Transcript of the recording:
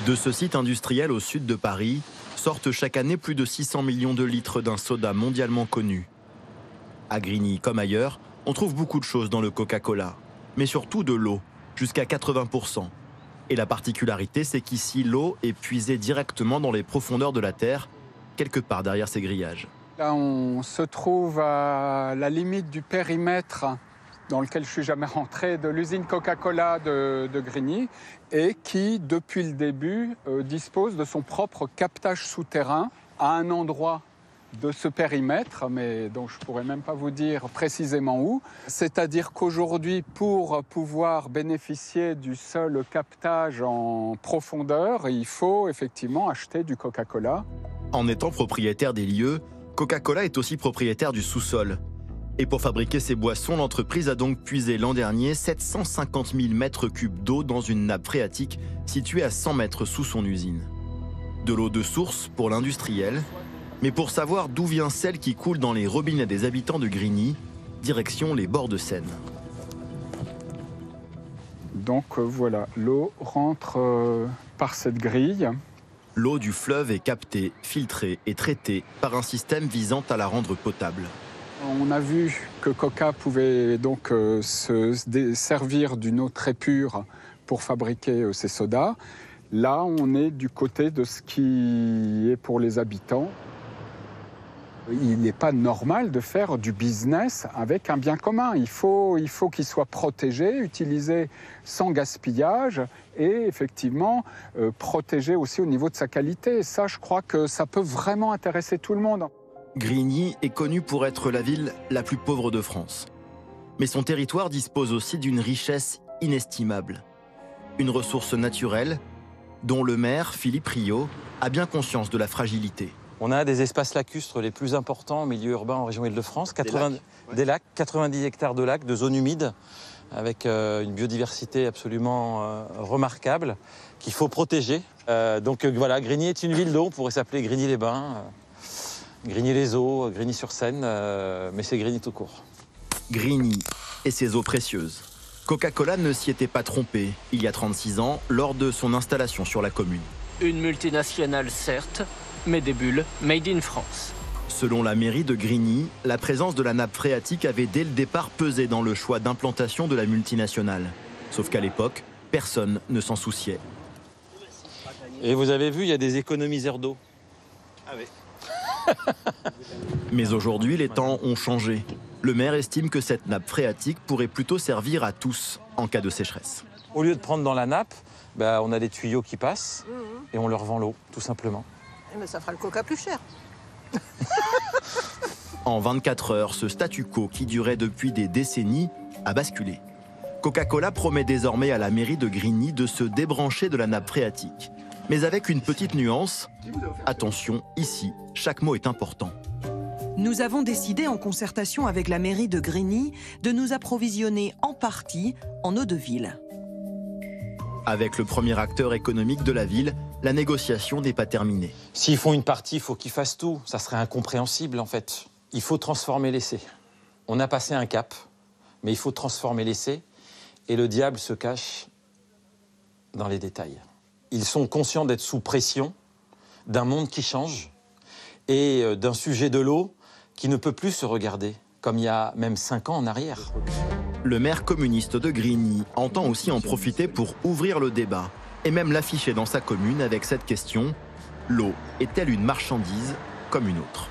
De ce site industriel au sud de Paris sortent chaque année plus de 600 millions de litres d'un soda mondialement connu. À Grigny comme ailleurs, on trouve beaucoup de choses dans le Coca-Cola, mais surtout de l'eau, jusqu'à 80%. Et la particularité, c'est qu'ici, l'eau est puisée directement dans les profondeurs de la terre, quelque part derrière ces grillages. Là, on se trouve à la limite du périmètre dans lequel je ne suis jamais rentré, de l'usine Coca-Cola de Grigny, et qui, depuis le début, dispose de son propre captage souterrain à un endroit de ce périmètre, mais dont je ne pourrais même pas vous dire précisément où. C'est-à-dire qu'aujourd'hui, pour pouvoir bénéficier du seul captage en profondeur, il faut effectivement acheter du Coca-Cola. En étant propriétaire des lieux, Coca-Cola est aussi propriétaire du sous-sol. Et pour fabriquer ses boissons, l'entreprise a donc puisé l'an dernier 750 000 mètres cubes d'eau dans une nappe phréatique située à 100 mètres sous son usine. De l'eau de source pour l'industriel, mais pour savoir d'où vient celle qui coule dans les robinets des habitants de Grigny, direction les bords de Seine. Donc voilà, l'eau rentre par cette grille. L'eau du fleuve est captée, filtrée et traitée par un système visant à la rendre potable. On a vu que Coca pouvait donc se servir d'une eau très pure pour fabriquer ses sodas. Là, on est du côté de ce qui est pour les habitants. Il n'est pas normal de faire du business avec un bien commun. Il faut qu'il soit protégé, utilisé sans gaspillage et effectivement protégé aussi au niveau de sa qualité. Et ça, je crois que ça peut vraiment intéresser tout le monde. Grigny est connue pour être la ville la plus pauvre de France. Mais son territoire dispose aussi d'une richesse inestimable. Une ressource naturelle dont le maire, Philippe Rio, a bien conscience de la fragilité. On a des espaces lacustres les plus importants en milieu urbain en région Île-de-France. Des lacs, 90 hectares de lacs, de zones humides, avec une biodiversité absolument remarquable qu'il faut protéger. Donc voilà, Grigny est une ville d'eau, on pourrait s'appeler Grigny-les-Bains. Grigny-les-Eaux, Grigny-sur-Seine, mais c'est Grigny tout court. Grigny et ses eaux précieuses. Coca-Cola ne s'y était pas trompé il y a 36 ans lors de son installation sur la commune. Une multinationale certes, mais des bulles made in France. Selon la mairie de Grigny, la présence de la nappe phréatique avait dès le départ pesé dans le choix d'implantation de la multinationale. Sauf qu'à l'époque, personne ne s'en souciait. Et vous avez vu, il y a des économiseurs d'eau. Ah oui. Mais aujourd'hui, les temps ont changé. Le maire estime que cette nappe phréatique pourrait plutôt servir à tous en cas de sécheresse. Au lieu de prendre dans la nappe, on a des tuyaux qui passent et on leur vend l'eau, tout simplement. Mais ça fera le coca plus cher. En 24 heures, ce statu quo qui durait depuis des décennies a basculé. Coca-Cola promet désormais à la mairie de Grigny de se débrancher de la nappe phréatique. Mais avec une petite nuance, attention, ici, chaque mot est important. Nous avons décidé, en concertation avec la mairie de Grigny, de nous approvisionner en partie en eau de ville. Avec le premier acteur économique de la ville, la négociation n'est pas terminée. S'ils font une partie, il faut qu'ils fassent tout. Ça serait incompréhensible, en fait. Il faut transformer l'essai. On a passé un cap, mais il faut transformer l'essai. Et le diable se cache dans les détails. Ils sont conscients d'être sous pression, d'un monde qui change et d'un sujet de l'eau qui ne peut plus se regarder, comme il y a même 5 ans en arrière. Le maire communiste de Grigny entend aussi en profiter pour ouvrir le débat et même l'afficher dans sa commune avec cette question : l'eau est-elle une marchandise comme une autre ?